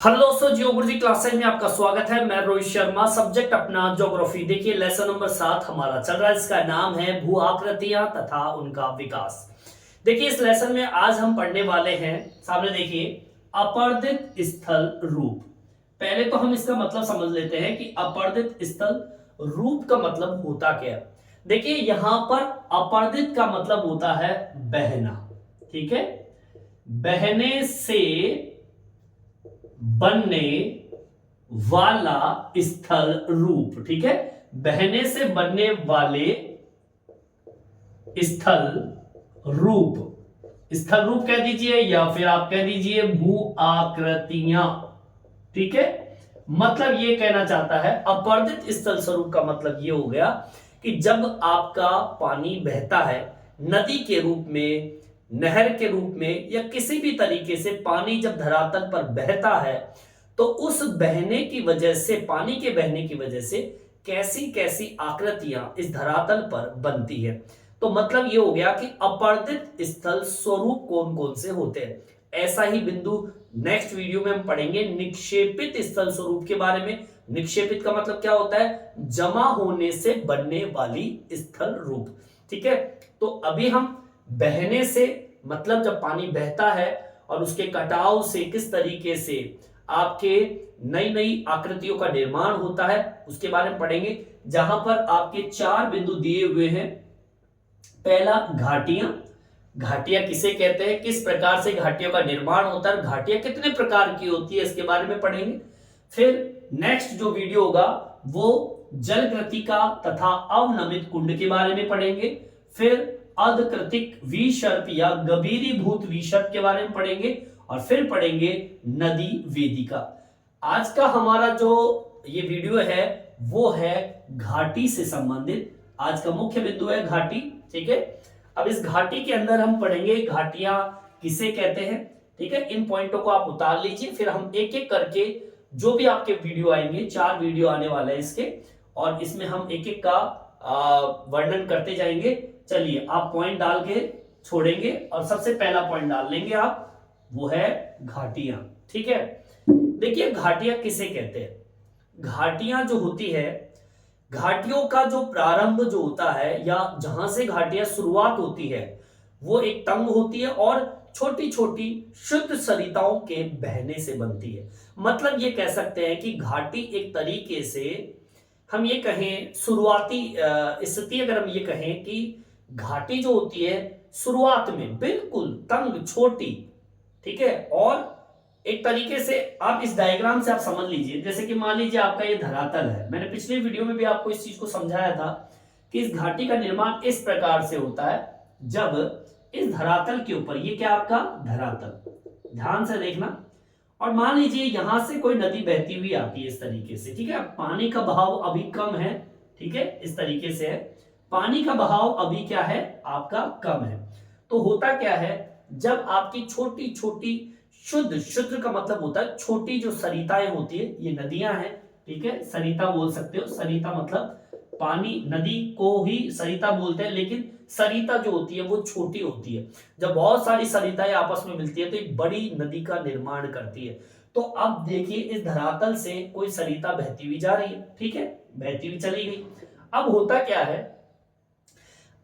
Hello दोस्तों, geography classes में आपका स्वागत है। मैं रोहित शर्मा। सब्जेक्ट अपना ज्योग्राफी। देखिए लेसन नंबर 7 हमारा चल रहा है। इसका नाम है भू आकृतियां तथा उनका विकास। देखिए इस लेसन में आज हम पढ़ने वाले हैं, सामने देखिए, अपर्दित स्थल रूप। पहले तो हम इसका मतलब समझ लेते हैं कि अपर्दित स्थल रूप का मतलब होता क्या है। देखिए यहां पर अपर्दित का मतलब होता है बहना, ठीक है, बहने से बनने वाला स्थल रूप, ठीक है, बहने से बनने वाले स्थल रूप, स्थल रूप कह दीजिए या फिर आप कह दीजिए भू आकृतियां, ठीक है। मतलब ये कहना चाहता है अपर्दित स्थल स्वरूप का मतलब ये हो गया कि जब आपका पानी बहता है नदी के रूप में, नहर के रूप में या किसी भी तरीके से पानी जब धरातल पर बहता है तो उस बहने की वजह से, पानी के बहने की वजह से कैसी कैसी आकृतियां इस धरातल पर बनती है। तो मतलब ये हो गया कि अपर्दित स्थल स्वरूप कौन कौन से होते हैं। ऐसा ही बिंदु नेक्स्ट वीडियो में हम पढ़ेंगे निक्षेपित स्थल स्वरूप के बारे में। निक्षेपित का मतलब क्या होता है? जमा होने से बनने वाली स्थल रूप, ठीक है। तो अभी हम बहने से मतलब जब पानी बहता है और उसके कटाव से किस तरीके से आपके नई नई आकृतियों का निर्माण होता है उसके बारे में पढ़ेंगे, जहां पर आपके 4 बिंदु दिए हुए हैं। पहला घाटियां, घाटियां किसे कहते हैं, किस प्रकार से घाटियों का निर्माण होता है, घाटियां कितने प्रकार की होती है इसके बारे में पढ़ेंगे। फिर नेक्स्ट जो वीडियो होगा वो जल कृतिका तथा अवनमित कुंड के बारे में पढ़ेंगे। फिर अधकृतिक विसर्प या गभीरीभूत विसर्प के बारे में पढ़ेंगे और फिर पढ़ेंगे नदी वेदिका। आज का हमारा जो ये वीडियो है वो है घाटी से संबंधित। आज का मुख्य बिंदु है घाटी, ठीक है। अब इस घाटी के अंदर हम पढ़ेंगे घाटियां किसे कहते हैं, ठीक है। इन पॉइंटों को आप उतार लीजिए, फिर हम एक एक करके जो भी आपके वीडियो आएंगे, 4 वीडियो आने वाले हैं इसके, और इसमें हम एक एक का वर्णन करते जाएंगे। चलिए आप पॉइंट डाल के छोड़ेंगे और सबसे पहला पॉइंट डाल लेंगे आप, वो है घाटियां, ठीक है। देखिए घाटियां किसे कहते हैं। घाटियां जो होती है, घाटियों का जो प्रारंभ जो होता है या जहां से घाटियां शुरुआत होती है वो एक तंग होती है और छोटी छोटी शुद्ध सरिताओं के बहने से बनती है। मतलब ये कह सकते हैं कि घाटी एक तरीके से हम ये कहें शुरुआती स्थिति, अगर हम ये कहें कि घाटी जो होती है शुरुआत में बिल्कुल तंग छोटी, ठीक है। और एक तरीके से आप इस डायग्राम से आप समझ लीजिए, जैसे कि मान लीजिए आपका ये धरातल है। मैंने पिछले वीडियो में भी आपको इस चीज को समझाया था कि इस घाटी का निर्माण इस प्रकार से होता है जब इस धरातल के ऊपर, ये क्या आपका धरातल, ध्यान से देखना, और मान लीजिए यहां से कोई नदी बहती हुई आती है इस तरीके से, ठीक है। पानी का बहाव अभी कम है, ठीक है, इस तरीके से है। पानी का बहाव अभी क्या है आपका कम है। तो होता क्या है, जब आपकी छोटी छोटी शुद्ध, शुद्ध का मतलब होता है छोटी जो सरिताएं होती है, ये नदियां हैं, ठीक है। सरिता बोल सकते हो, सरिता मतलब पानी, नदी को ही सरिता बोलते हैं, लेकिन सरिता जो होती है वो छोटी होती है। जब बहुत सारी सरिताएं आपस में मिलती है तो एक बड़ी नदी का निर्माण करती है। तो अब देखिए इस धरातल से कोई सरिता बहती हुई जा रही है, ठीक है, बहती हुई चली गई। अब होता क्या है,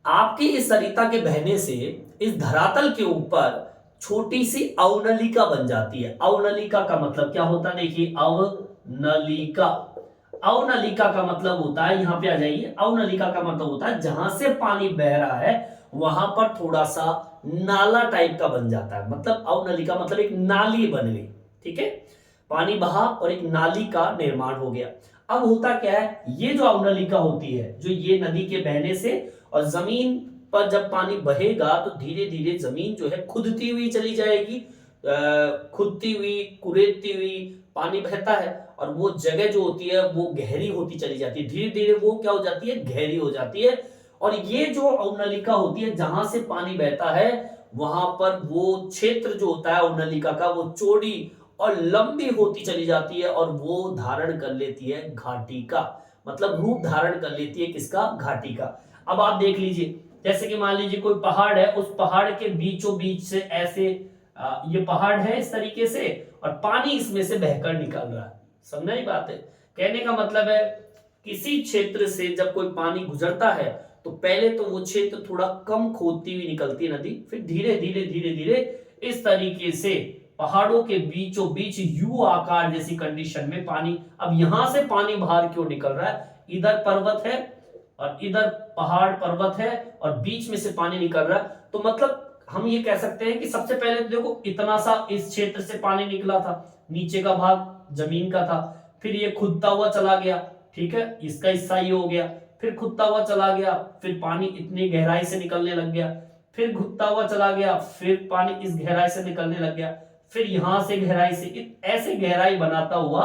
आपकी इस सरिता के बहने से इस धरातल के ऊपर छोटी सी अवनलिका बन जाती है। अवनलिका का मतलब क्या होता है, देखिए अवनलिका, अवनलिका का मतलब होता है, यहां पे आ जाइए, अवनलिका का मतलब होता है जहां से पानी बह रहा है वहां पर थोड़ा सा नाला टाइप का बन जाता है। मतलब अवनलिका मतलब एक नाली बन गई, ठीक है, पानी बहा और एक नाली का निर्माण हो गया। अब होता क्या है, ये जो अवनलिका होती है, जो ये नदी के बहने से और जमीन पर जब पानी बहेगा तो धीरे धीरे जमीन जो है खुदती हुई चली जाएगी, खुदती हुई, कुरेदती हुई पानी बहता है और वो जगह जो होती है वो गहरी होती चली जाती है। धीरे धीरे वो क्या हो जाती है, गहरी हो जाती है। और ये जो अवनलिका होती है जहां से पानी बहता है वहां पर वो क्षेत्र जो होता है अवनलिका का, वो चौड़ी और लंबी होती चली जाती है और वो धारण कर लेती है घाटी का, मतलब रूप धारण कर लेती है किसका, घाटी का। अब आप देख लीजिए, जैसे कि मान लीजिए कोई पहाड़ है, उस पहाड़ के बीचों बीच से ऐसे ये पहाड़ है इस तरीके से और पानी इसमें से बहकर निकल रहा है। समझना ही बात है। कहने का मतलब है किसी क्षेत्र से जब कोई पानी गुजरता है तो पहले तो वो क्षेत्र थोड़ा कम खोदती हुई निकलती है नदी, फिर धीरे धीरे धीरे धीरे इस तरीके से पहाड़ों के बीचों बीच यू आकार जैसी कंडीशन में पानी, अब यहां से पानी बाहर क्यों निकल रहा है, इधर पर्वत है और इधर पहाड़ पर्वत है और बीच में से पानी निकल रहा है, तो मतलब हम ये कह सकते हैं कि सबसे पहले तो देखो इतना सा इस क्षेत्र से पानी निकला था, नीचे का भाग जमीन का था, फिर ये खुदता हुआ चला गया, ठीक है, इसका हिस्सा ये हो गया, फिर खुदता हुआ चला गया, फिर पानी इतनी गहराई से निकलने लग गया, फिर खुदता हुआ चला गया, फिर पानी इस गहराई से निकलने लग गया, फिर यहां से गहराई से ऐसे गहराई बनाता हुआ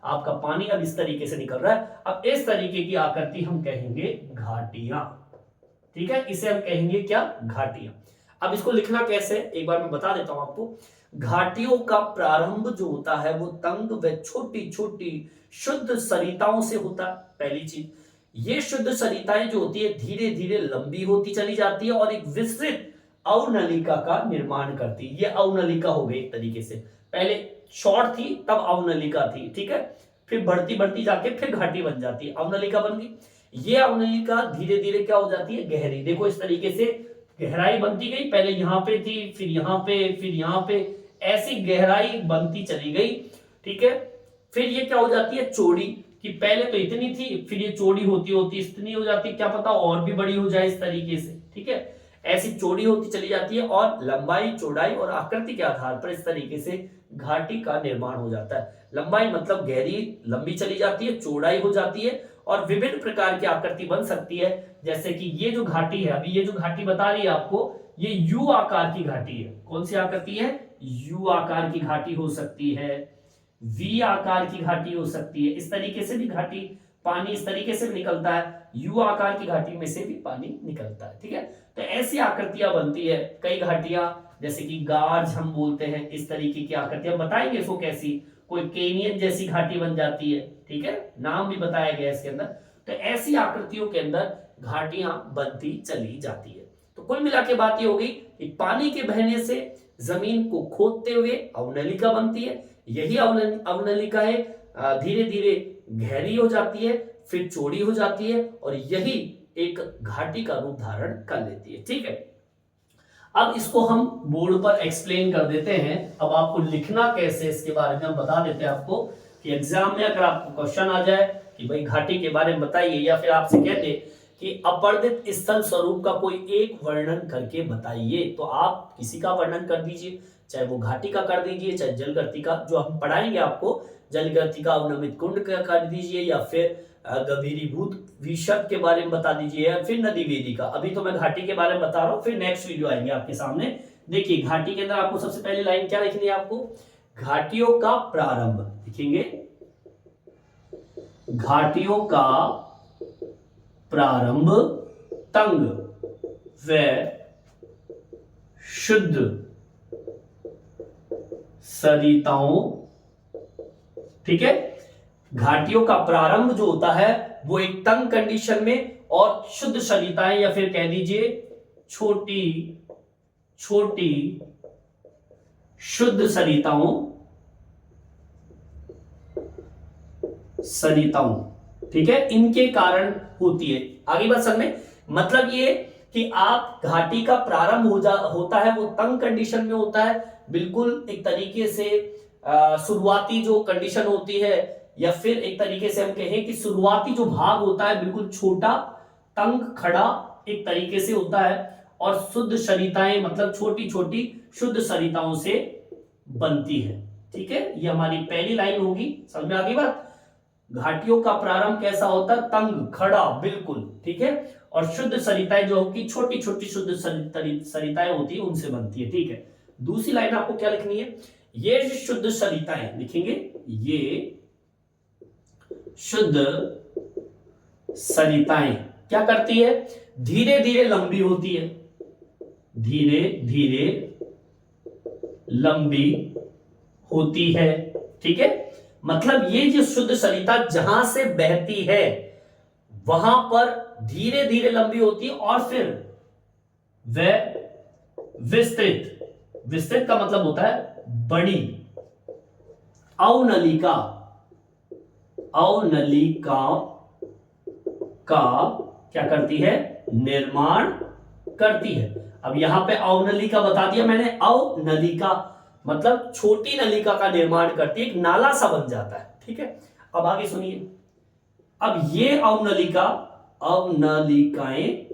आपका पानी अब इस तरीके से निकल रहा है। अब इस तरीके की आकृति हम कहेंगे घाटियां, ठीक है, इसे हम कहेंगे क्या, घाटियां। अब इसको लिखना कैसे, एक बार मैं बता देता हूं आपको। घाटियों का प्रारंभ जो होता है वो तंग व छोटी छोटी शुद्ध सरिताओं से होता है। पहली चीज, ये शुद्ध सरिताएं जो होती है धीरे धीरे लंबी होती चली जाती है और एक विस्तृत अवनलिका का निर्माण करती है। ये अवनलिका हो गई एक तरीके से, पहले शॉर्ट थी तब अवनलिका थी, ठीक है, फिर बढ़ती बढ़ती जाके फिर घाटी बन जाती है, अवनलिका बन गई। ये अवनलिका धीरे धीरे क्या हो जाती है, गहरी। देखो इस तरीके से गहराई बनती गई, पहले यहां पे थी, फिर यहां पे, फिर यहां पे, ऐसी गहराई बनती चली गई, ठीक है। फिर ये क्या हो जाती है, चौड़ी, कि पहले तो इतनी थी, फिर ये चौड़ी होती होती इतनी हो जाती, क्या पता और भी बड़ी हो जाए इस तरीके से, ठीक है, ऐसी चौड़ी होती चली जाती है और लंबाई चौड़ाई और आकृति के आधार पर इस तरीके से घाटी का निर्माण हो जाता है। लंबाई मतलब गहरी लंबी चली जाती है, चौड़ाई हो जाती है और विभिन्न प्रकार की आकृति बन सकती है। जैसे कि ये जो घाटी है, अभी ये जो घाटी बता रही है आपको, ये यू आकार की घाटी है। कौन सी आकृति है, यू आकार की घाटी हो सकती है, वी आकार की घाटी हो सकती है, इस तरीके से भी घाटी, पानी इस तरीके से निकलता है, यू आकार की घाटी में से भी पानी निकलता है, ठीक है। तो ऐसी आकृतियां बनती है, कई घाटियां, जैसे कि गार्ज हम बोलते हैं, इस तरीके की आकृतियां बताएंगे इसको कैसी, कोई केनियन जैसी घाटी बन जाती है, ठीक है, नाम भी बताया गया इसके अंदर। तो ऐसी आकृतियों के अंदर घाटियां बनती चली जाती है। तो कुल मिला के बात ये होगी कि पानी के बहने से जमीन को खोदते हुए अवनलिका बनती है, यही अवनलिकाएं धीरे धीरे गहरी हो जाती है, फिर चौड़ी हो जाती है और यही एक घाटी का रूप धारण कर लेती है, ठीक है। अब इसको हम बोर्ड पर एक्सप्लेन कर देते हैं। अब आपको लिखना कैसे इसके बारे में हम बता देते हैं आपको, कि एग्जाम में अगर आपको क्वेश्चन आ जाए कि भाई घाटी के बारे में बताइए, या फिर आपसे कहते कि अपर्दित स्थल स्वरूप का कोई एक वर्णन करके बताइए, तो आप किसी का वर्णन कर दीजिए, चाहे वो घाटी का कर दीजिए, चाहे जलगर्ती का, जो हम पढ़ाएंगे आपको, जलगर्ती का अवनमित कुंड का कर दीजिए, या फिर गभीरीभूत विशद के बारे में बता दीजिए, या फिर नदी वेदी का। अभी तो मैं घाटी के बारे में बता रहा हूँ, फिर नेक्स्ट वीडियो आएंगे आपके सामने। देखिए घाटी के अंदर आपको सबसे पहली लाइन क्या लिखनी है, आपको घाटियों का प्रारंभ लिखेंगे, घाटियों का प्रारंभ तंग व शुद्ध सरिताओं, ठीक है, घाटियों का प्रारंभ जो होता है वो एक तंग कंडीशन में और शुद्ध सरिताएं, या फिर कह दीजिए छोटी छोटी शुद्ध सरिताओं, ठीक है, इनके कारण होती है। आगे बात समझ में, मतलब ये कि आप घाटी का प्रारंभ होता है वो तंग कंडीशन में होता है, बिल्कुल एक तरीके से शुरुआती जो कंडीशन होती है, या फिर एक तरीके से हम कहें कि शुरुआती जो भाग होता है बिल्कुल छोटा तंग खड़ा एक तरीके से होता है, और शुद्ध सरिताएं मतलब छोटी छोटी शुद्ध सरिताओं से बनती है, ठीक है। ये हमारी पहली लाइन होगी, समझ में आ गई बात। घाटियों का प्रारंभ कैसा होता है, तंग खड़ा बिल्कुल, ठीक है, और शुद्ध सरिताएं जो होगी छोटी छोटी शुद्ध सरिताएं होती है उनसे बनती है, ठीक है। दूसरी लाइन आपको क्या लिखनी है, ये शुद्ध सरिताएं लिखेंगे, ये शुद्ध सरिताएं क्या करती है, धीरे धीरे लंबी होती है, धीरे धीरे लंबी होती है, ठीक है। मतलब ये जो शुद्ध सरिता जहां से बहती है वहां पर धीरे धीरे लंबी होती है और फिर वह विस्तृत का मतलब होता है बड़ी। अवनलिका, अवनलिका का क्या करती है, निर्माण करती है। अब यहां पे अवनलिका बता दिया मैंने, अवनलिका मतलब छोटी नलिका का निर्माण करती है, एक नाला सा बन जाता है। ठीक है, अब आगे सुनिए। अब ये अवनलिका, अवनलिकाएं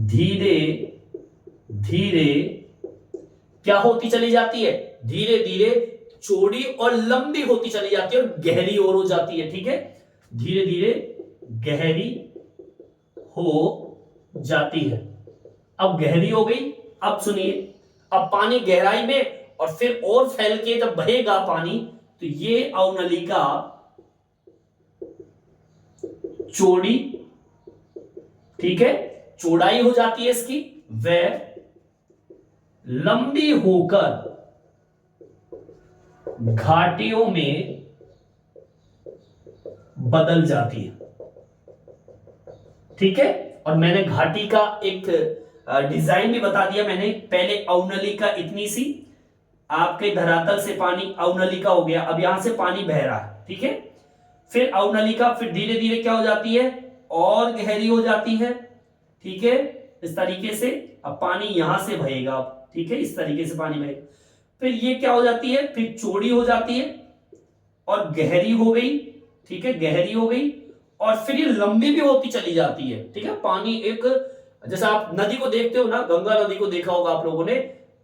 धीरे धीरे क्या होती चली जाती है, धीरे धीरे चौड़ी और लंबी होती चली जाती है और गहरी और हो जाती है। ठीक है, धीरे धीरे गहरी हो जाती है। अब गहरी हो गई, अब सुनिए, अब पानी गहराई में और फिर और फैल के जब बहेगा पानी, तो ये अवनलिका चौड़ी, ठीक है, चौड़ाई हो जाती है इसकी, वह लंबी होकर घाटियों में बदल जाती है। ठीक है, और मैंने घाटी का एक डिजाइन भी बता दिया मैंने। पहले अवनलिका इतनी सी, आपके धरातल से पानी अवनलिका हो गया, अब यहां से पानी बह रहा है। ठीक है, फिर अवनलिका फिर धीरे धीरे क्या हो जाती है, और गहरी हो जाती है। ठीक है, इस तरीके से अब पानी यहां से बहेगा। ठीक है, इस तरीके से पानी बहेगा, फिर ये क्या हो जाती है, फिर चौड़ी हो जाती है और गहरी हो गई। ठीक है, गहरी हो गई और फिर ये लंबी भी होती चली जाती है। ठीक है, पानी एक, जैसा आप नदी को देखते हो ना, गंगा नदी को देखा होगा आप लोगों ने,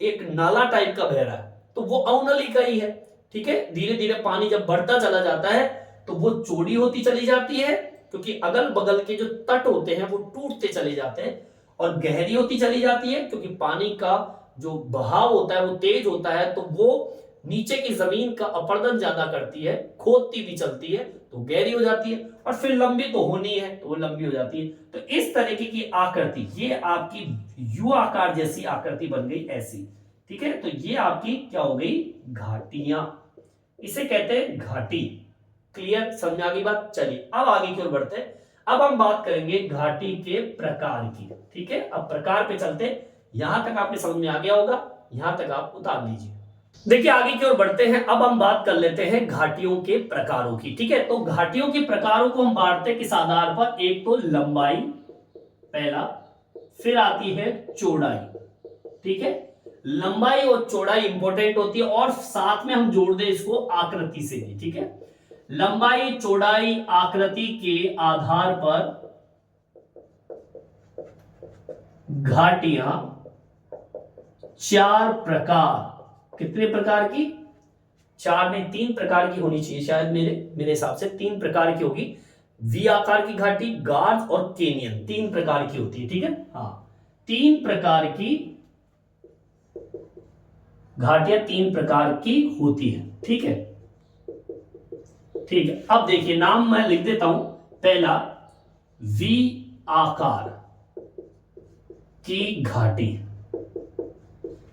एक नाला टाइप का बह रहा है, तो वो अवनलिका ही है। ठीक है, धीरे धीरे पानी जब बढ़ता चला जाता है तो वो चौड़ी होती चली जाती है, क्योंकि अगल बगल के जो तट होते हैं वो टूटते चले जाते हैं, और गहरी होती चली जाती है क्योंकि पानी का जो बहाव होता है वो तेज होता है, तो वो नीचे की जमीन का अपरदन ज्यादा करती है, खोदती भी चलती है, तो गहरी हो जाती है, और फिर लंबी तो होनी है तो वो लंबी हो जाती है। तो इस तरीके की आकृति, ये आपकी यू आकार जैसी आकृति बन गई ऐसी। ठीक है, तो ये आपकी क्या हो गई, घाटियां, इसे कहते हैं घाटी। क्लियर, समझ आ गई बात। चलिए अब आगे की ओर बढ़ते हैं। अब हम बात करेंगे घाटी के प्रकार की। ठीक है, अब प्रकार पे चलते हैं। यहां तक आपने समझ में आ गया होगा, यहां तक आप उतार लीजिए। देखिए आगे की ओर बढ़ते हैं। अब हम बात कर लेते हैं घाटियों के प्रकारों की। ठीक है, तो घाटियों के प्रकारों को हम बांटते किस आधार पर, एक तो लंबाई पहला, फिर आती है चौड़ाई। ठीक है, लंबाई और चौड़ाई इंपॉर्टेंट होती है, और साथ में हम जोड़ दें इसको आकृति से भी। ठीक है, लंबाई चौड़ाई आकृति के आधार पर घाटियां चार प्रकार, कितने प्रकार की, चार नहीं 3 प्रकार की होनी चाहिए शायद, मेरे हिसाब से 3 प्रकार की होगी। वी आकार की घाटी, गार्ज और केनियन, 3 प्रकार की होती है। ठीक है, हाँ 3 प्रकार की घाटियां 3 प्रकार की होती है। ठीक है, ठीक है, अब देखिए नाम मैं लिख देता हूं। पहला वी आकार की घाटी,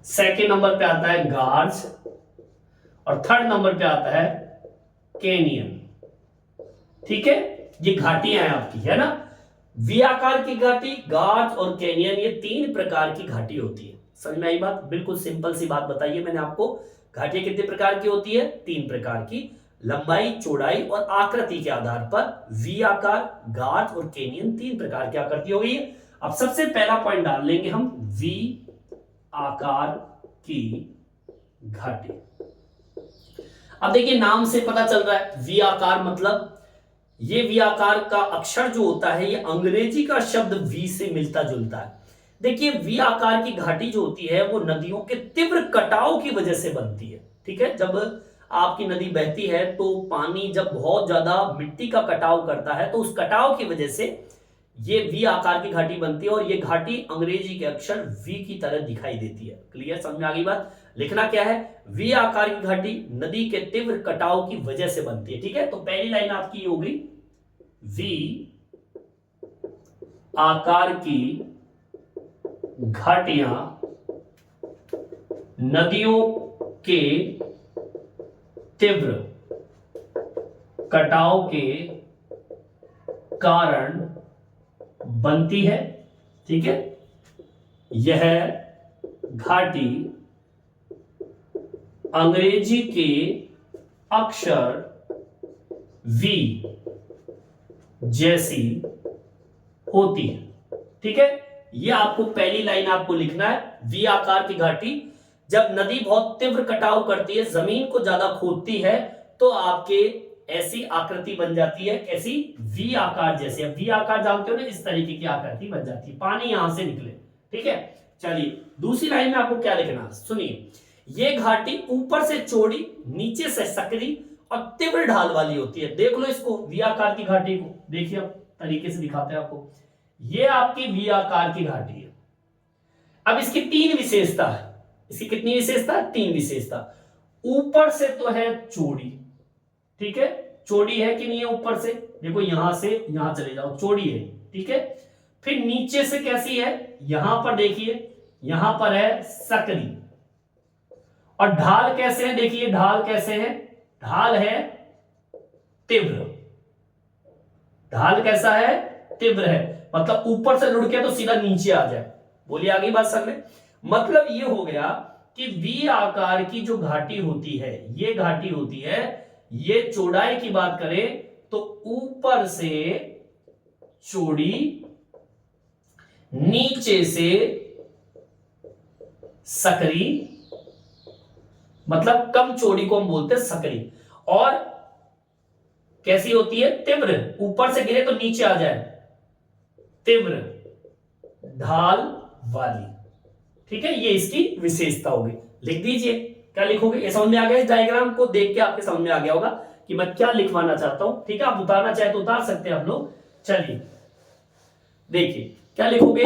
सेकेंड नंबर पे आता है गार्ज, और थर्ड नंबर पे आता है कैनियन। ठीक है, ये घाटियां हैं आपकी, है ना। वी आकार की घाटी, गार्ज और कैनियन, ये 3 प्रकार की घाटी होती है। समझ में आई बात, बिल्कुल सिंपल सी बात बताइए मैंने आपको। घाटियां कितने प्रकार की होती है, 3 प्रकार की, लंबाई चौड़ाई और आकृति के आधार पर वी आकार, गार्ज और कैनियन 3 प्रकार की आकृति हो गई है। अब सबसे पहला पॉइंट डाल लेंगे हम, वी आकार की घाटी। अब देखिए नाम से पता चल रहा है वी आकार, मतलब ये वी आकार का अक्षर जो होता है ये अंग्रेजी का शब्द वी से मिलता जुलता है। देखिए वी आकार की घाटी जो होती है वो नदियों के तीव्र कटाव की वजह से बनती है। ठीक है, जब आपकी नदी बहती है तो पानी जब बहुत ज्यादा मिट्टी का कटाव करता है, तो उस कटाव की वजह से ये वी आकार की घाटी बनती है, और ये घाटी अंग्रेजी के अक्षर वी की तरह दिखाई देती है। क्लियर, समझ में आ गई बात। लिखना क्या है, वी आकार की घाटी नदी के तीव्र कटाव की वजह से बनती है। ठीक है, तो पहली लाइन आपकी ये होगी, वी आकार की घाटियां नदियों के तीव्र कटाव के कारण बनती है। ठीक है, यह घाटी अंग्रेजी के अक्षर वी जैसी होती है। ठीक है, ये आपको पहली लाइन आपको लिखना है। वी आकार की घाटी, जब नदी बहुत तीव्र कटाव करती है, जमीन को ज्यादा खोदती है, तो आपके ऐसी आकृति बन जाती है, कैसी? वी आकार जैसे। अब वी आकार जानते हो ना, इस तरीके की आकृति बन जाती है, पानी यहां से निकले। ठीक है, चलिए दूसरी लाइन में आपको क्या लिखना, सुनिए। ये घाटी ऊपर से चौड़ी, नीचे से सकरी और तीव्र ढाल वाली होती है। देख लो इसको, वी आकार की घाटी को देखिए, अब तरीके से दिखाते हैं आपको। ये आपकी वी आकार की घाटी है। अब इसकी तीन विशेषता है। इसकी कितनी विशेषता? तीन विशेषता। ऊपर से तो है चौड़ी, ठीक है, चौड़ी है कि नहीं है? ऊपर से देखो, यहां से यहां चले जाओ, चौड़ी है। ठीक है, फिर नीचे से कैसी है? यहां पर देखिए, यहां पर है सकरी। और ढाल कैसे है? देखिए ढाल कैसे है? ढाल है तीव्र। ढाल कैसा है? तीव्र है। मतलब ऊपर से लुढ़के तो सीधा नीचे आ जाए। बोलिए आगे बात समझ में। मतलब ये हो गया कि वी आकार की जो घाटी होती है, ये घाटी होती है, ये चौड़ाई की बात करें तो ऊपर से चौड़ी, नीचे से सकरी, मतलब कम चौड़ी को हम बोलते हैं सकरी। और कैसी होती है? तीव्र। ऊपर से गिरे तो नीचे आ जाए, तीव्र ढाल वाली। ठीक है, ये इसकी विशेषता होगी। लिख दीजिए, क्या लिखोगे? ये समझ में आ गया? इस डायग्राम को देख के आपके समझ में आ गया होगा कि मैं क्या लिखवाना चाहता हूं। ठीक है, आप उतारना चाहे तो उतार सकते हैं आप लोग। चलिए देखिए क्या लिखोगे।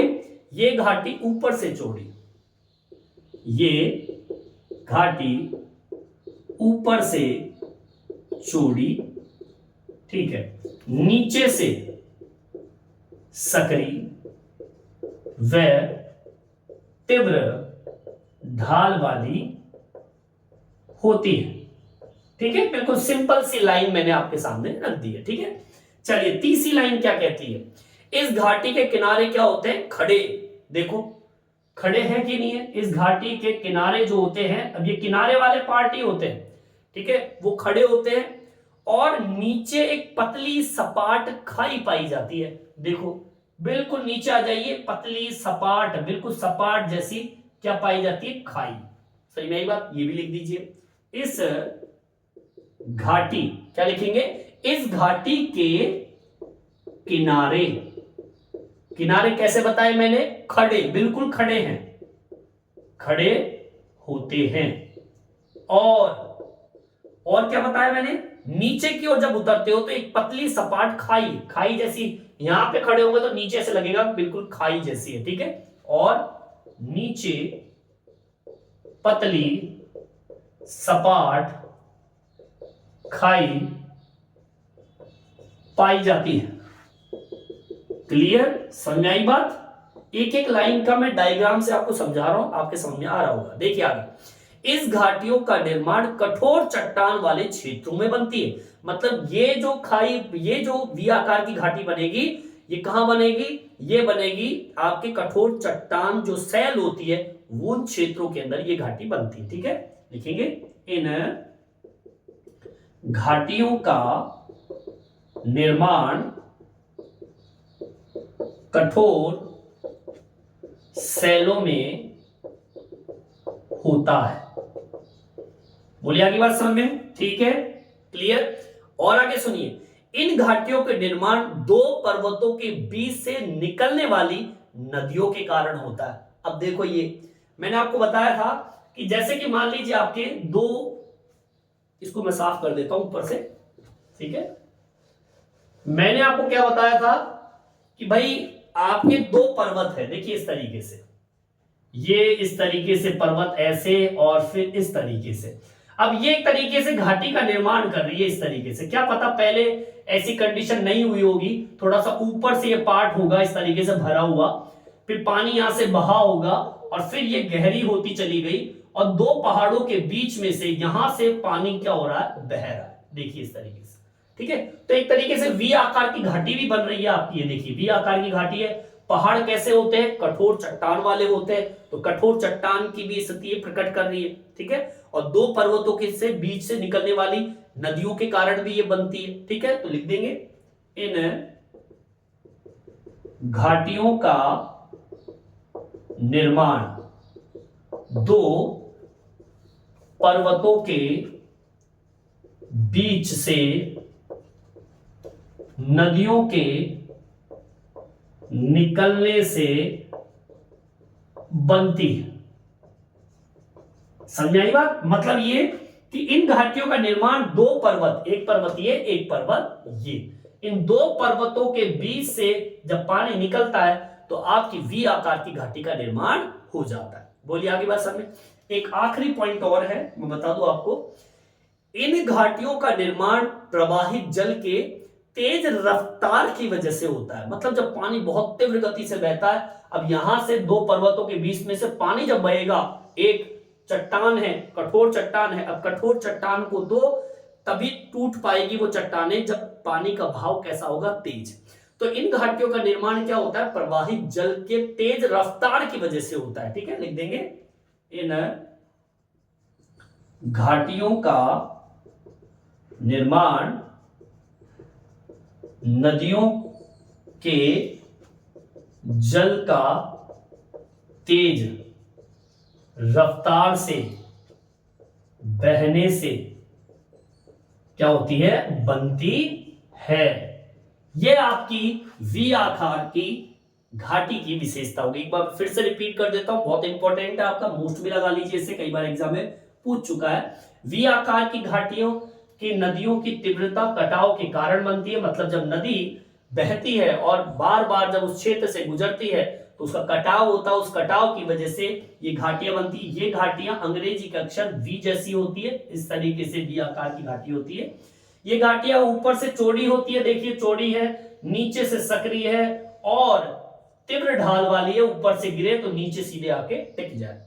ये घाटी ऊपर से चौड़ी, ये घाटी ऊपर से चौड़ी, ठीक है, नीचे से सकरी व तीव्र ढाल वाली होती है। ठीक है, बिल्कुल सिंपल सी लाइन मैंने आपके सामने रख दी है। ठीक है, चलिए तीसरी लाइन क्या कहती है? इस घाटी के किनारे क्या होते हैं? खड़े। देखो खड़े हैं कि नहीं है? इस घाटी के किनारे जो होते हैं, अब ये किनारे वाले पार्ट ही होते हैं, ठीक है, वो खड़े होते हैं। और नीचे एक पतली सपाट खाई पाई जाती है। देखो बिल्कुल नीचे आ जाइए, पतली सपाट, बिल्कुल सपाट जैसी क्या पाई जाती है? खाई। सही में? बात ये भी लिख दीजिए। इस घाटी, क्या लिखेंगे? इस घाटी के किनारे, किनारे कैसे बताए मैंने? खड़े, बिल्कुल खड़े हैं, खड़े होते हैं। और क्या बताया मैंने? नीचे की ओर जब उतरते हो तो एक पतली सपाट खाई, खाई जैसी, यहां पे खड़े होंगे तो नीचे से लगेगा बिल्कुल खाई जैसी है। ठीक है, और नीचे पतली सपाट खाई पाई जाती है। क्लियर? समझ में आई बात? एक एक लाइन का मैं डायग्राम से आपको समझा रहा हूं, आपके समझ में आ रहा होगा। देखिए आगे, इस घाटियों का निर्माण कठोर चट्टान वाले क्षेत्रों में बनती है। मतलब ये जो खाई, ये जो वी आकार की घाटी बनेगी, ये कहां बनेगी? ये बनेगी आपके कठोर चट्टान जो सैल होती है, उन क्षेत्रों के अंदर ये घाटी बनती है। ठीक है, लिखेंगे इन घाटियों का निर्माण कठोर सैलों में होता है। बोलिए आगे बात समझ में? ठीक है, क्लियर? और आगे सुनिए, इन घाटियों के निर्माण दो पर्वतों के बीच से निकलने वाली नदियों के कारण होता है। अब देखो, ये मैंने आपको बताया था कि जैसे कि मान लीजिए आपके दो, इसको मैं साफ कर देता हूं ऊपर से, ठीक है, मैंने आपको क्या बताया था कि भाई आपके दो पर्वत है। देखिए इस तरीके से, ये इस तरीके से पर्वत ऐसे, और फिर इस तरीके से। अब ये एक तरीके से घाटी का निर्माण कर रही है इस तरीके से। क्या पता पहले ऐसी कंडीशन नहीं हुई होगी, थोड़ा सा ऊपर से ये पार्ट होगा इस तरीके से भरा हुआ, फिर पानी यहां से बहा होगा और फिर ये गहरी होती चली गई, और दो पहाड़ों के बीच में से यहां से पानी क्या हो रहा है? बह रहा है। देखिए इस तरीके से, ठीक है। तो एक तरीके से वी आकार की घाटी भी बन रही है आपकी। ये देखिए वी आकार की घाटी है, पहाड़ कैसे होते हैं, कठोर चट्टान वाले होते हैं, तो कठोर चट्टान की भी स्थिति प्रकट कर रही है, ठीक है। और दो पर्वतों के से बीच से निकलने वाली नदियों के कारण भी ये बनती है, ठीक है। तो लिख देंगे इन घाटियों का निर्माण दो पर्वतों के बीच से नदियों के निकलने से बनती है। समझाई बात? मतलब ये कि इन घाटियों का निर्माण दो पर्वत, एक पर्वत ये, एक पर्वत ये, इन दो पर्वतों के बीच से जब पानी निकलता है तो आपकी वी आकार की घाटी का निर्माण हो जाता है। बोलिए आगे बात समझ। एक आखिरी पॉइंट और है, मैं बता दूं आपको। इन घाटियों का निर्माण प्रवाहित जल के तेज रफ्तार की वजह से होता है। मतलब जब पानी बहुत तीव्र गति से बहता है, अब यहां से दो पर्वतों के बीच में से पानी जब बहेगा, एक चट्टान है, कठोर चट्टान है, अब कठोर चट्टान को दो तभी टूट पाएगी वो चट्टानें जब पानी का भाव कैसा होगा, तेज। तो इन घाटियों का निर्माण क्या होता है, प्रवाहित जल के तेज रफ्तार की वजह से होता है, ठीक है। लिख देंगे इन घाटियों का निर्माण नदियों के जल का तेज रफ्तार से बहने से क्या होती है, बनती है। यह आपकी वी आकार की घाटी की विशेषता होगी। एक बार फिर से रिपीट कर देता हूं, बहुत इंपॉर्टेंट है आपका, मोस्ट भी लगा लीजिए इसे, कई बार एग्जाम में पूछ चुका है। वी आकार की घाटियों की नदियों की तीव्रता कटाव के कारण बनती है। मतलब जब नदी बहती है और बार बार जब उस क्षेत्र से गुजरती है तो उसका कटाव होता है, उस कटाव की वजह से ये घाटियां बनती है। ये घाटियां अंग्रेजी के अक्षर वी जैसी होती है, इस तरीके से वी आकार की घाटी होती है। ये घाटियां ऊपर से चौड़ी होती है, देखिए चौड़ी है, नीचे से सक्रिय है और तीव्र ढाल वाली है, ऊपर से गिरे तो नीचे सीधे आके टिक जाए।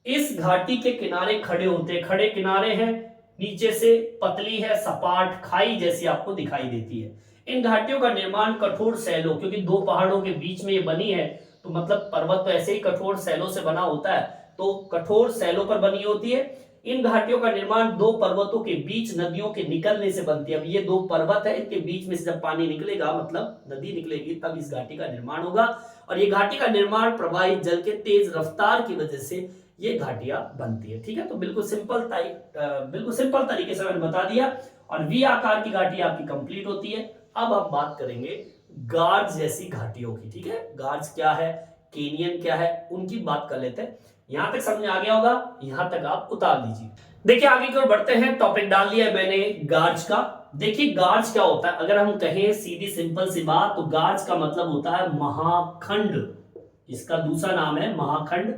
इस घाटी के किनारे खड़े होते हैं, खड़े किनारे हैं, नीचे से पतली है, सपाट खाई जैसी आपको दिखाई देती है। इन घाटियों का निर्माण कठोर सैलों, क्योंकि दो पहाड़ों के बीच में ये बनी है तो मतलब पर्वत तो ऐसे ही कठोर सैलों से बना होता है, तो कठोर सैलों पर बनी होती है। इन घाटियों का निर्माण दो पर्वतों के बीच नदियों के निकलने से बनती है। अब ये दो पर्वत है, इनके बीच में से जब पानी निकलेगा, मतलब नदी निकलेगी, तब इस घाटी का निर्माण होगा। और ये घाटी का निर्माण प्रवाहित जल के तेज रफ्तार की वजह से ये घाटियां बनती है, ठीक है। तो बिल्कुल सिंपल तरीके से मैंने बता दिया और वी आकार की घाटी आपकी कंप्लीट होती है। अब हम बात करेंगे गार्ज जैसी घाटियों की, ठीक है। गार्ज क्या है, कैनियन क्या है, उनकी बात कर लेते हैं। यहां तक समझ आ गया होगा, यहां तक आप उतार लीजिए। देखिए आगे की ओर बढ़ते हैं, टॉपिक डाल लिया है मैंने गार्ज का। देखिए गार्ज क्या होता है, अगर हम कहें सीधी सिंपल सी बात, तो गार्ज का मतलब होता है महाखंड। इसका दूसरा नाम है महाखंड।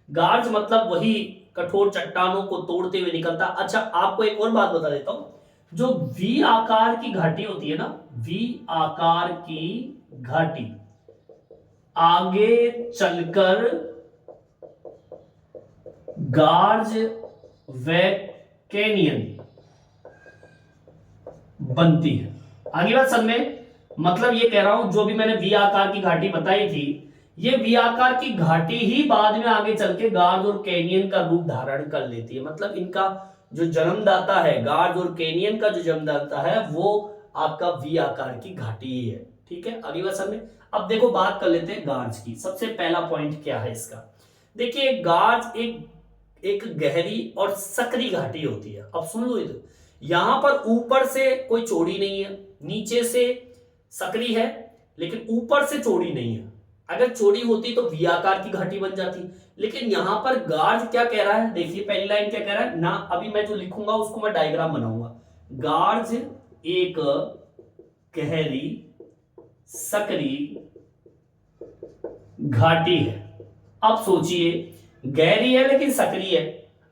गार्ज मतलब वही कठोर चट्टानों को तोड़ते हुए निकलता। अच्छा आपको एक और बात बता देता हूं, जो वी आकार की घाटी होती है ना, वी आकार की घाटी आगे चलकर गार्ज व कैनियन बनती है। आगे बात समझ में, मतलब ये कह रहा हूं जो भी मैंने वी आकार की घाटी बताई थी, ये वी आकार की घाटी ही बाद में आगे चल के गार्ज और कैनियन का रूप धारण कर लेती है। मतलब इनका जो जन्मदाता है, गार्ज और कैनियन का जो जन्मदाता है, वो आपका वी आकार की घाटी ही है, ठीक है। अगली बात समझ। अब देखो बात कर लेते हैं गार्ज की। सबसे पहला पॉइंट क्या है इसका, देखिए गार्ज एक गहरी और सकरी घाटी होती है। अब सुन लो इधर, यहां पर ऊपर से कोई चौड़ी नहीं है, नीचे से सकरी है, लेकिन ऊपर से चौड़ी नहीं है। अगर चौड़ी होती तो वी आकार की घाटी बन जाती, लेकिन यहां पर गार्ज क्या कह रहा है, देखिए पहली लाइन क्या कह रहा है ना, अभी मैं जो लिखूंगा उसको मैं डायग्राम बनाऊंगा। गार्ज एक गहरी सकरी घाटी है। अब सोचिए गहरी है लेकिन सक्रिय है।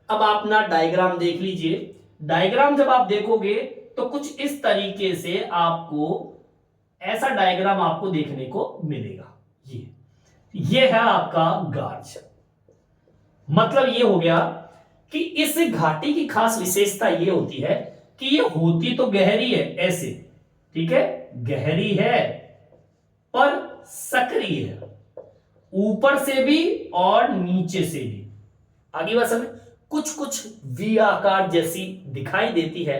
अब आप ना डायग्राम देख लीजिए, डायग्राम जब आप देखोगे तो कुछ इस तरीके से आपको ऐसा डायग्राम आपको देखने को मिलेगा। ये है आपका गार्ज। मतलब ये हो गया कि इस घाटी की खास विशेषता ये होती है कि ये होती तो गहरी है ऐसे, ठीक है, गहरी है पर सक्रिय है, ऊपर से भी और नीचे से भी। आगे बात समझ, कुछ कुछ वी आकार जैसी दिखाई देती है।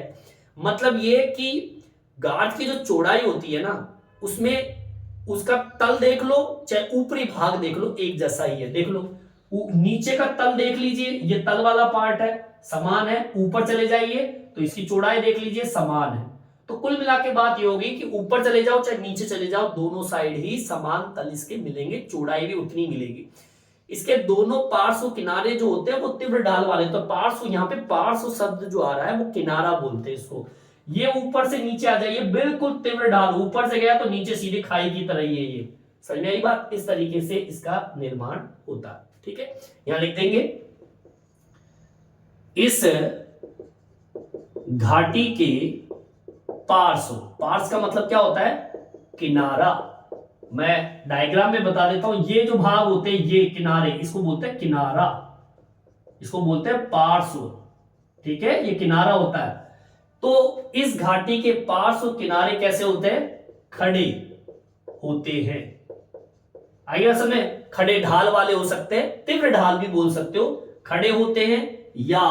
मतलब ये कि गार्ड की जो चौड़ाई होती है ना, उसमें उसका तल देख लो चाहे ऊपरी भाग देख लो, एक जैसा ही है। देख लो, नीचे का तल देख लीजिए, ये तल वाला पार्ट है, समान है। ऊपर चले जाइए तो इसकी चौड़ाई देख लीजिए, समान है। तो कुल मिला के बात ये होगी कि ऊपर चले जाओ चाहे नीचे चले जाओ, दोनों साइड ही समान तल इसके मिलेंगे, चौड़ाई भी उतनी मिलेगी। इसके दोनों पार्श्व किनारे जो होते हैं वो तीव्र ढाल वाले। तो पार्श्व, यहाँ पे पार्श्व शब्द जो आ रहा है वो किनारा बोलते हैं इसको। ये ऊपर से नीचे आ जाइए, बिल्कुल तीव्र ढाल, ऊपर से गया तो नीचे सीधे खाई की तरह ही है। ये समझ में आई बात? इस तरीके से इसका निर्माण होता है। ठीक है, यहां लिख देंगे, इस घाटी के पार्श्व, पार्श्व का मतलब क्या होता है? किनारा। मैं डायग्राम में बता देता हूं, ये जो भाग होते हैं ये किनारे, इसको बोलते हैं किनारा, इसको बोलते हैं पार्श्व। ठीक है, ये किनारा होता है। तो इस घाटी के पार्श्व किनारे कैसे होते हैं? खड़े होते हैं। आइए समय, खड़े ढाल वाले हो सकते हैं, तीव्र ढाल भी बोल सकते हो। खड़े होते हैं या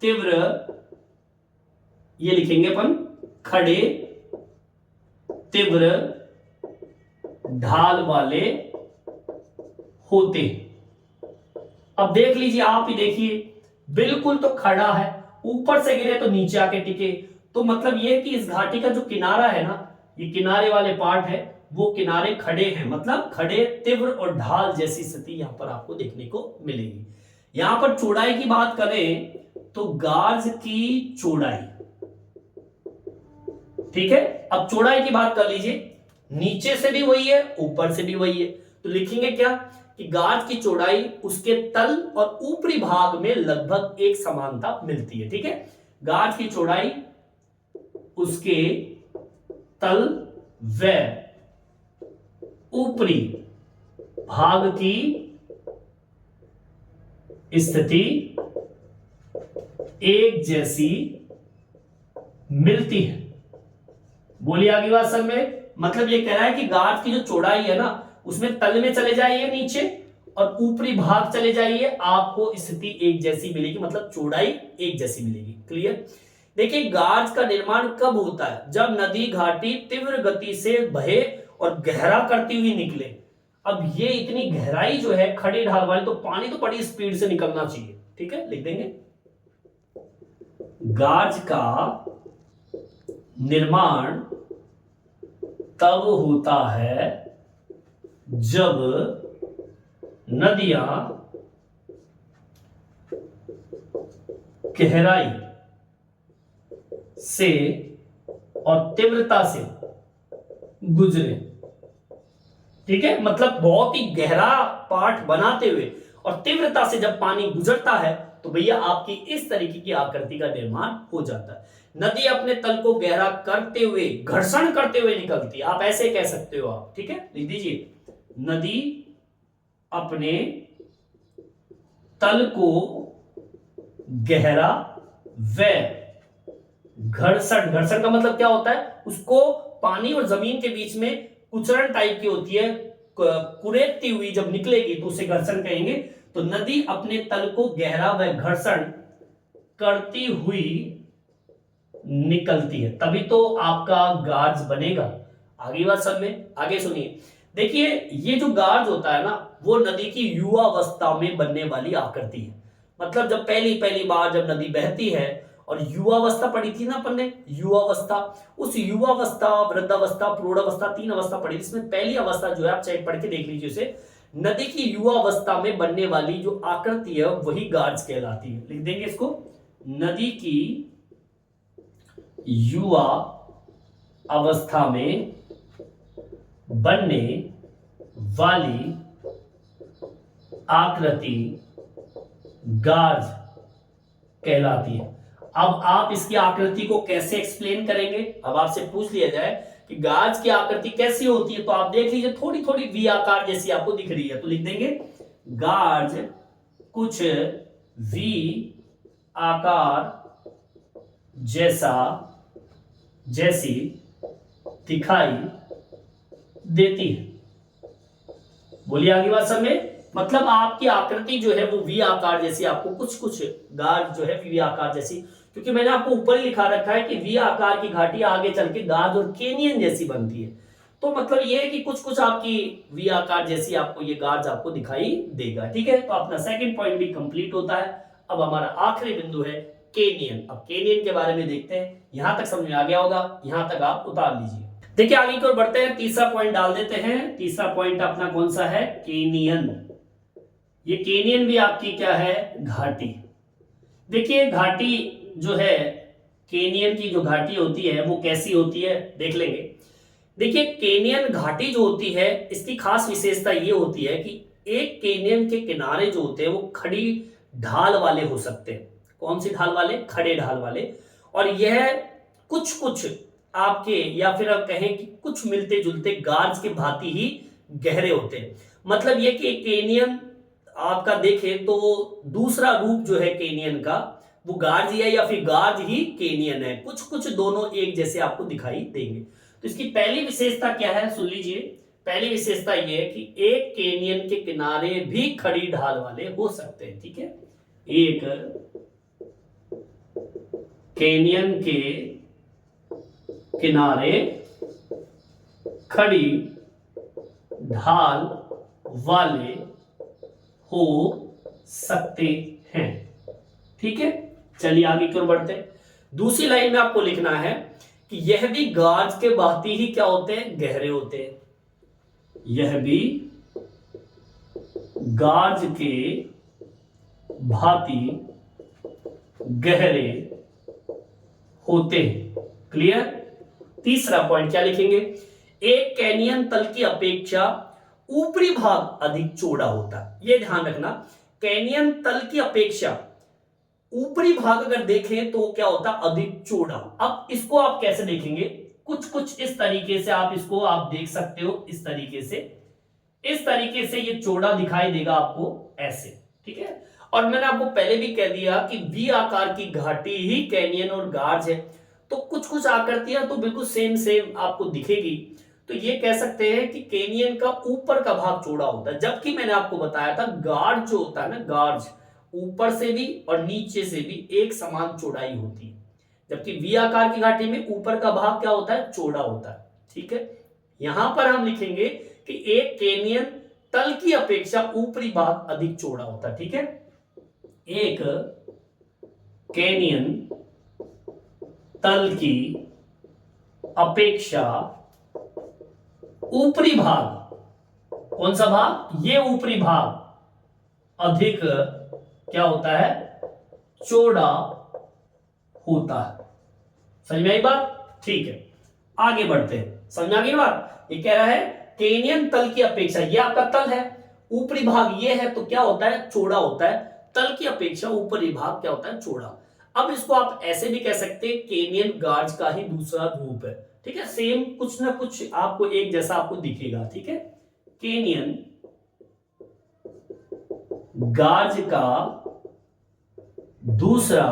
तीव्र, ये लिखेंगे अपन, खड़े तीव्र ढाल वाले होते हैं। अब देख लीजिए, आप ही देखिए, बिल्कुल तो खड़ा है, ऊपर से गिरे तो नीचे आके टिके। तो मतलब ये कि इस घाटी का जो किनारा है ना, ये किनारे वाले पार्ट है, वो किनारे खड़े हैं, मतलब खड़े, तीव्र और ढाल जैसी स्थिति यहां पर आपको देखने को मिलेगी। यहां पर चौड़ाई की बात करें तो गाज की चौड़ाई, ठीक है। अब चौड़ाई की बात कर लीजिए, नीचे से भी वही है, ऊपर से भी वही है। तो लिखेंगे क्या कि गाज की चौड़ाई उसके तल और ऊपरी भाग में लगभग एक समानता मिलती है। ठीक है, गाज की चौड़ाई उसके तल व ऊपरी भाग की स्थिति एक जैसी मिलती है। बोलिए आगे बात समझ में। मतलब ये कह रहा है कि गाज की जो चौड़ाई है ना, उसमें तल में चले जाइए नीचे और ऊपरी भाग चले जाइए, आपको स्थिति एक जैसी मिलेगी, मतलब चौड़ाई एक जैसी मिलेगी। क्लियर? देखिए, गाज का निर्माण कब होता है? जब नदी घाटी तीव्र गति से बहे और गहरा करती हुई निकले। अब ये इतनी गहराई जो है खड़ी ढाल वाली, तो पानी तो बड़ी स्पीड से निकलना चाहिए। ठीक है, लिख देंगे, गाज का निर्माण तब होता है जब नदियां गहराई से और तीव्रता से गुजरे। ठीक है, मतलब बहुत ही गहरा पार्ट बनाते हुए और तीव्रता से जब पानी गुजरता है तो भैया आपकी इस तरीके की आकृति का निर्माण हो जाता है। नदी अपने तल को गहरा करते हुए, घर्षण करते हुए निकलती है, आप ऐसे कह सकते हो आप। ठीक है, लिख दीजिए, नदी अपने तल को गहरा व घर्षण, घर्षण का मतलब क्या होता है? उसको पानी और जमीन के बीच में कुचरण टाइप की होती है, कुरेदती हुई जब निकलेगी तो उसे घर्षण कहेंगे। तो नदी अपने तल को गहरा व घर्षण करती हुई निकलती है, तभी तो आपका गार्ज बनेगा। आगे बात समझ में, आगे सुनिए। देखिए, ये जो गार्ज होता है ना, वो नदी की युवावस्था में बनने वाली आकृति है। मतलब जब पहली पहली बार जब नदी बहती है, और युवावस्था पढ़ी थी ना अपन ने, युवावस्था, उस युवावस्था, वृद्धावस्था, प्रौढ़ावस्था, 3 अवस्था पढ़ी। इसमें पहली अवस्था जो है, आप चाहे पढ़ के देख लीजिए उसे, नदी की युवावस्था में बनने वाली जो आकृति है वही गार्ज कहलाती है। लिख देंगे इसको, नदी की युवा अवस्था में बनने वाली आकृति गार्ज कहलाती है। अब आप इसकी आकृति को कैसे एक्सप्लेन करेंगे? अब आपसे पूछ लिया जाए कि गार्ज की आकृति कैसी होती है, तो आप देख लीजिए, थोड़ी थोड़ी वी आकार जैसी आपको दिख रही है, तो लिख देंगे, गार्ज कुछ वी आकार जैसी दिखाई देती है। बोलिए आगे बात समझे। मतलब आपकी आकृति जो है वो वी आकार जैसी, आपको कुछ कुछ गाज जो है वी आकार जैसी, क्योंकि मैंने आपको ऊपर ही लिखा रखा है कि वी आकार की घाटी आगे चल के गाज और केनियन जैसी बनती है। तो मतलब ये है कि कुछ कुछ आपकी वी आकार जैसी आपको ये गाज आपको दिखाई देगा। ठीक है, तो अपना सेकंड पॉइंट भी कंप्लीट होता है। अब हमारा आखिरी बिंदु है केनियन। अब केनियन के बारे में देखते हैं। यहां तक समझ में आ गया होगा, यहां तक आप उतार लीजिए। देखिए आगे की ओर बढ़ते हैं, तीसरा पॉइंट डाल देते हैं। तीसरा पॉइंट अपना कौन सा है? केनियन। ये केनियन भी आपकी क्या है? घाटी। देखिए घाटी जो है, केनियन की जो घाटी होती है वो कैसी होती है देख लेंगे। देखिए केनियन घाटी जो होती है इसकी खास विशेषता ये होती है कि एक केनियन के किनारे जो होते हैं वो खड़ी ढाल वाले हो सकते हैं। कौन सी ढाल वाले? खड़े ढाल वाले। और यह कुछ कुछ आपके, या फिर आप कहें कि कुछ मिलते जुलते गार्ज के भांति ही गहरे होते हैं। मतलब ये कि केनियन आपका देखें तो दूसरा रूप जो है केनियन का वो गार्ज ही है, या फिर गार्ज ही केनियन है। कुछ कुछ दोनों एक जैसे आपको दिखाई देंगे। तो इसकी पहली विशेषता क्या है सुन लीजिए। पहली विशेषता ये है कि एक केनियन के किनारे भी खड़ी ढाल वाले हो सकते हैं। ठीक है, एक केनियन के किनारे खड़ी ढाल वाले हो सकते हैं। ठीक है, चलिए आगे की ओर बढ़ते हैं। दूसरी लाइन में आपको लिखना है कि यह भी गाज के भांति ही क्या होते हैं? गहरे होते हैं। यह भी गाज के भांति गहरे होते हैं। क्लियर? तीसरा पॉइंट क्या लिखेंगे? एक कैनियन तल की अपेक्षा ऊपरी भाग अधिक चौड़ा होता है। यह ध्यान रखना, कैनियन तल की अपेक्षा ऊपरी भाग अगर देखें तो क्या होता है? अधिक चौड़ा। अब इसको आप कैसे देखेंगे? कुछ कुछ इस तरीके से आप इसको आप देख सकते हो। इस तरीके से ये चौड़ा दिखाई देगा आपको ऐसे। ठीक है, और मैंने आपको पहले भी कह दिया कि वी आकार की घाटी ही कैनियन और गार्ज है। तो कुछ कुछ आकृतियां तो बिल्कुल सेम सेम आपको दिखेगी। तो ये कह सकते हैं कि कैनियन का ऊपर का भाग चौड़ा होता है, जबकि मैंने आपको बताया था गार्ज जो होता है ना, गार्ज ऊपर से भी और नीचे से भी एक समान चौड़ाई होती है, जबकि वी आकार की घाटी में ऊपर का भाग क्या होता है? चौड़ा होता है। ठीक है, यहां पर हम लिखेंगे कि एक कैनियन तल की अपेक्षा ऊपरी भाग अधिक चौड़ा होता है। ठीक है, एक कैनियन तल की अपेक्षा ऊपरी भाग, कौन सा भाग? ये ऊपरी भाग अधिक क्या होता है? चौड़ा होता है। समझ में आई बात? ठीक है, आगे बढ़ते हैं। समझ में आ गई बात? ये कह रहा है केनियन तल की अपेक्षा, ये आपका तल है, ऊपरी भाग ये है, तो क्या होता है? चौड़ा होता है। तल की अपेक्षा ऊपरी भाग क्या होता है? चौड़ा। अब इसको आप ऐसे भी कह सकते हैं केनियन गार्ज का ही दूसरा रूप है। ठीक है, सेम कुछ ना कुछ आपको एक जैसा आपको दिखेगा। ठीक है, केनियन गार्ज का दूसरा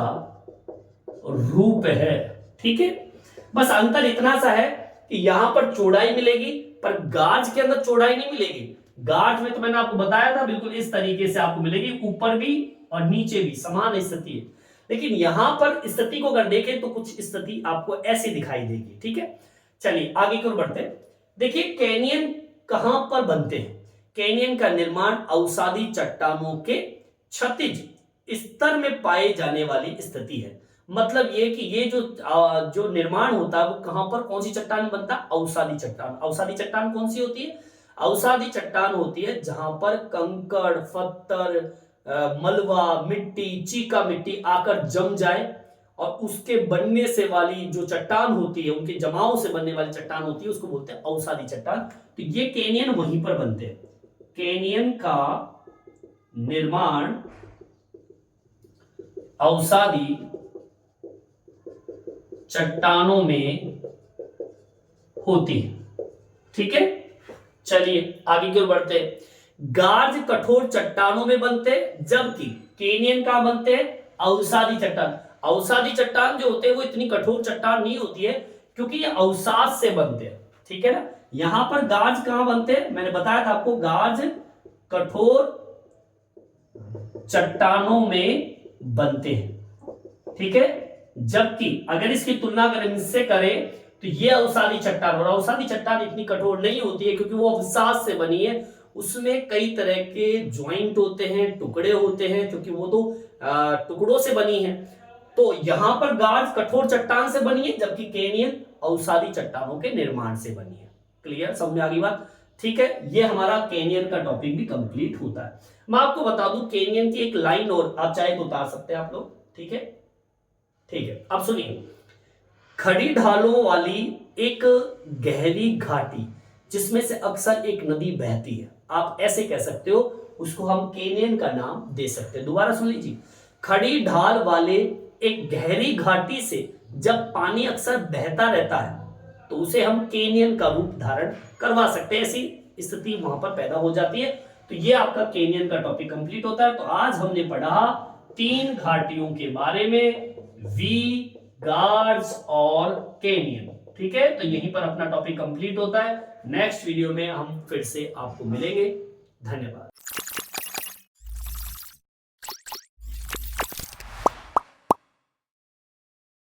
रूप है। ठीक है, बस अंतर इतना सा है कि यहां पर चौड़ाई मिलेगी पर गार्ज के अंदर चौड़ाई नहीं मिलेगी। गार्ज में तो मैंने आपको बताया था बिल्कुल इस तरीके से आपको मिलेगी, ऊपर भी और नीचे भी समान स्थिति है। लेकिन यहां पर स्थिति को अगर देखें तो कुछ स्थिति आपको ऐसी दिखाई देगी। ठीक है, चलिए आगे की ओर बढ़ते हैं। देखिए कैनियन कहां पर बनते हैं? कैनियन का निर्माण अवसादी चट्टानों के क्षैतिज स्तर में पाए जाने वाली स्थिति है। मतलब ये कि ये जो निर्माण होता है वो कहां पर, कौन सी चट्टान बनता है? अवसादी चट्टान। अवसादी चट्टान कौन सी होती है? अवसादी चट्टान होती है जहां पर कंकड़, पत्थर, मलबा, मिट्टी, चीका मिट्टी आकर जम जाए और उसके बनने से वाली जो चट्टान होती है, उनके जमाव से बनने वाली चट्टान होती है, उसको बोलते हैं अवसादी चट्टान। तो ये कैनियन वहीं पर बनते हैं। कैनियन का निर्माण अवसादी चट्टानों में होती है। ठीक है, चलिए आगे की ओर बढ़ते हैं। गार्ज कठोर चट्टानों में बनते हैं, जबकि कैनियन कहां बनते हैं? अवसादी चट्टान। अवसादी चट्टान जो होते हैं वो इतनी कठोर चट्टान नहीं होती है, क्योंकि ये अवसाद से बनते हैं। ठीक है ना, यहां पर गार्ज कहां बनते हैं, मैंने बताया था आपको, गार्ज कठोर चट्टानों में बनते हैं, ठीक है। जबकि अगर इसकी तुलना अगर इनसे करें तो ये अवसादी चट्टान, और अवसादी चट्टान इतनी कठोर नहीं होती है क्योंकि वो अवसाद से बनी है, उसमें कई तरह के ज्वाइंट होते हैं, टुकड़े होते हैं, क्योंकि वो तो टुकड़ों से बनी है। तो यहां पर गार्ज कठोर चट्टान से बनी है, जबकि केनियन अवसादी चट्टानों के निर्माण से बनी है। क्लियर, समझ में आ गई बात? ठीक है, ये हमारा केनियन का टॉपिक भी कंप्लीट होता है। मैं आपको बता दूं केनियन की एक लाइन और आप चाहे तो उतार सकते हैं आप लोग, ठीक है। ठीक है, अब सुनिए, खड़ी ढालों वाली एक गहरी घाटी जिसमें से अक्सर एक नदी बहती है, आप ऐसे कह सकते हो, उसको हम केनियन का नाम दे सकते हैं। दोबारा सुन लीजिए, खड़ी ढाल वाले एक गहरी घाटी से जब पानी अक्सर बहता रहता है तो उसे हम केनियन का रूप धारण करवा सकते हैं, ऐसी स्थिति वहां पर पैदा हो जाती है। तो ये आपका केनियन का टॉपिक कंप्लीट होता है। तो आज हमने पढ़ा 3 घाटियों के बारे में, वी, गार्ज और केनियन, ठीक है। तो यहीं पर अपना टॉपिक कंप्लीट होता है। नेक्स्ट वीडियो में हम फिर से आपको मिलेंगे। धन्यवाद।